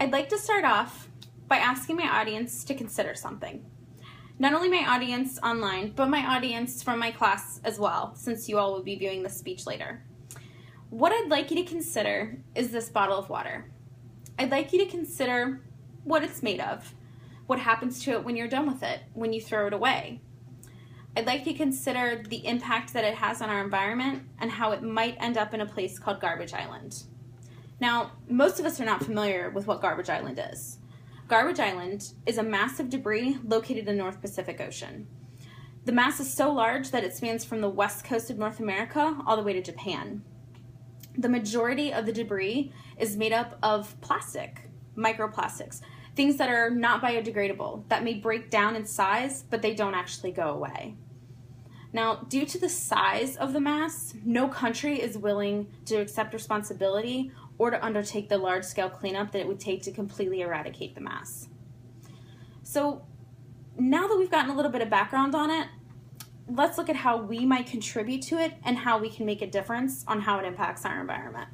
I'd like to start off by asking my audience to consider something. Not only my audience online, but my audience from my class as well, since you all will be viewing this speech later. What I'd like you to consider is this bottle of water. I'd like you to consider what it's made of, what happens to it when you're done with it, when you throw it away. I'd like you to consider the impact that it has on our environment and how it might end up in a place called Garbage Island. Now, most of us are not familiar with what Garbage Island is. Garbage Island is a massive debris located in the North Pacific Ocean. The mass is so large that it spans from the west coast of North America all the way to Japan. The majority of the debris is made up of plastic, microplastics, things that are not biodegradable, that may break down in size, but they don't actually go away. Now, due to the size of the mass, no country is willing to accept responsibility or to undertake the large-scale cleanup that it would take to completely eradicate the mass. So now that we've gotten a little bit of background on it, let's look at how we might contribute to it and how we can make a difference on how it impacts our environment.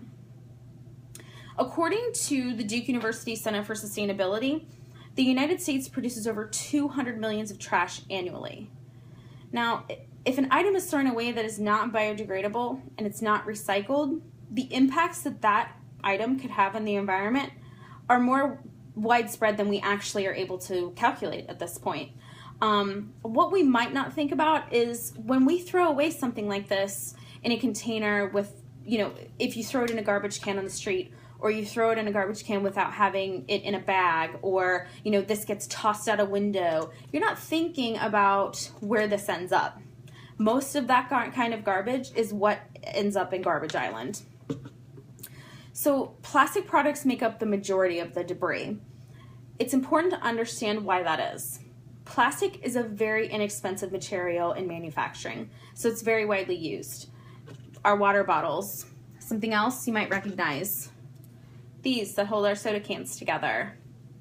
According to the Duke University Center for Sustainability, the United States produces over 200 million of trash annually. Now, if an item is thrown away that is not biodegradable and it's not recycled, the impacts that that item could have on the environment are more widespread than we actually are able to calculate at this point. What we might not think about is when we throw away something like this in a container with, if you throw it in a garbage can on the street, or you throw it in a garbage can without having it in a bag, or, this gets tossed out a window, you're not thinking about where this ends up. Most of that kind of garbage is what ends up in Garbage Island. So plastic products make up the majority of the debris. It's important to understand why that is. Plastic is a very inexpensive material in manufacturing, so it's very widely used. Our water bottles, something else you might recognize. These that hold our soda cans together.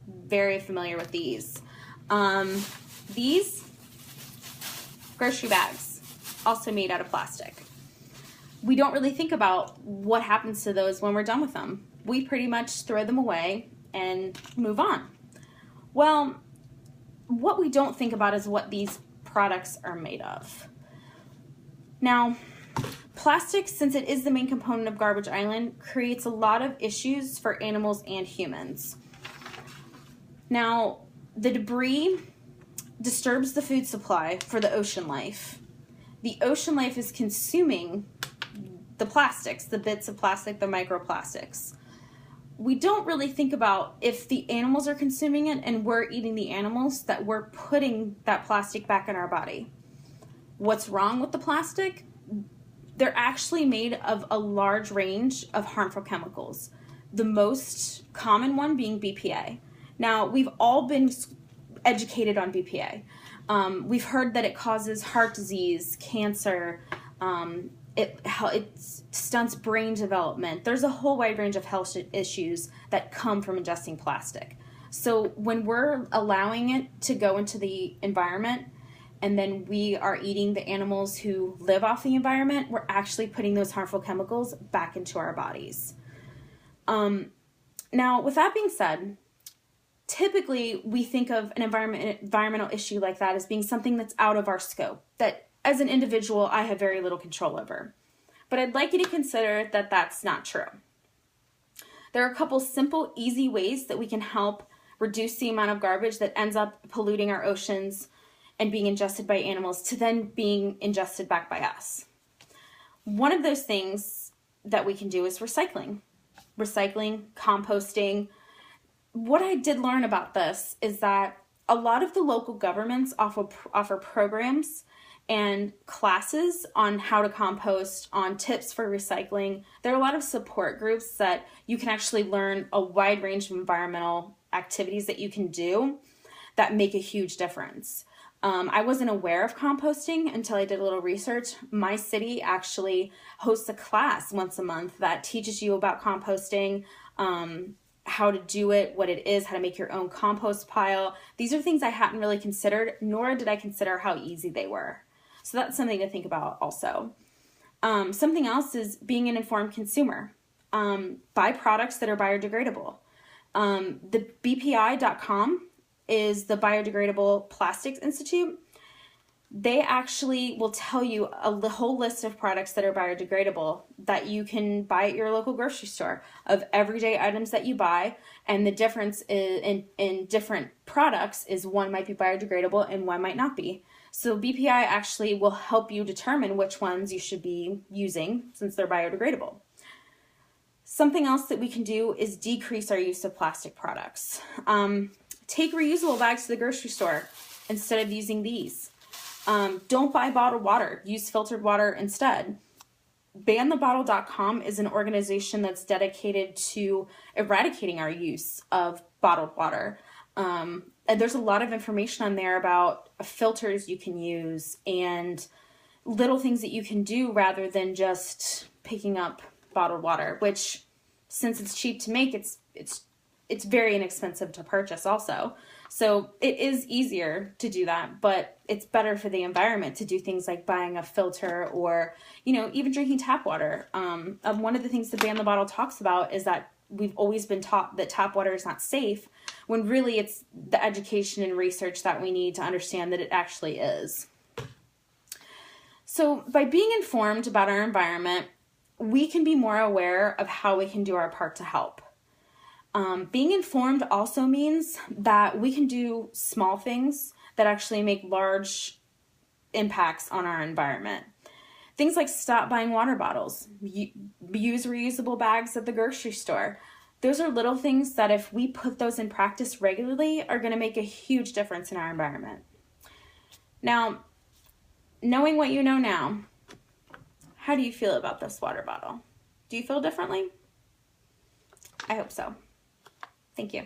Very familiar with these. These grocery bags, also made out of plastic. We don't really think about what happens to those when we're done with them. We pretty much throw them away and move on. Well, what we don't think about is what these products are made of. Now, plastic, since it is the main component of Garbage Island, creates a lot of issues for animals and humans. Now, the debris disturbs the food supply for the ocean life. The ocean life is consuming the plastics, the bits of plastic, the microplastics. We don't really think about if the animals are consuming it and we're eating the animals, that we're putting that plastic back in our body. What's wrong with the plastic? They're actually made of a large range of harmful chemicals, the most common one being BPA. Now, we've all been educated on BPA. We've heard that it causes heart disease, cancer, it stunts brain development. There's a whole wide range of health issues that come from ingesting plastic. So when we're allowing it to go into the environment, and then we are eating the animals who live off the environment, we're actually putting those harmful chemicals back into our bodies. Now, with that being said, typically we think of an environmental issue like that as being something that's out of our scope, that as an individual I have very little control over. But I'd like you to consider that that's not true. There are a couple simple, easy ways that we can help reduce the amount of garbage that ends up polluting our oceans and being ingested by animals to then being ingested back by us. One of those things that we can do is recycling. Recycling, composting. What I did learn about this is that a lot of the local governments offer programs and classes on how to compost, on tips for recycling. There are a lot of support groups that you can actually learn a wide range of environmental activities that you can do that make a huge difference. I wasn't aware of composting until I did a little research. My city actually hosts a class once a month that teaches you about composting, how to do it, what it is, how to make your own compost pile. These are things I hadn't really considered, nor did I consider how easy they were. So that's something to think about also. Something else is being an informed consumer. Buy products that are biodegradable. The BPI.com is the Biodegradable Plastics Institute. They actually will tell you a whole list of products that are biodegradable that you can buy at your local grocery store, of everyday items that you buy. And the difference in different products is one might be biodegradable and one might not be. So BPI actually will help you determine which ones you should be using since they're biodegradable. Something else that we can do is decrease our use of plastic products. Take reusable bags to the grocery store instead of using these. Don't buy bottled water. Use filtered water instead. BanTheBottle.com is an organization that's dedicated to eradicating our use of bottled water. And there's a lot of information on there about filters you can use and little things that you can do rather than just picking up bottled water, which, since it's cheap to make, it's very inexpensive to purchase also. So it is easier to do that, but it's better for the environment to do things like buying a filter or, even drinking tap water. One of the things that Ban the Bottle talks about is that we've always been taught that tap water is not safe, when really it's the education and research that we need to understand that it actually is. So by being informed about our environment, we can be more aware of how we can do our part to help. Being informed also means that we can do small things that actually make large impacts on our environment. Things like stop buying water bottles, use reusable bags at the grocery store. Those are little things that, if we put those in practice regularly, are going to make a huge difference in our environment. Now, knowing what you know now, how do you feel about this water bottle? Do you feel differently? I hope so. Thank you.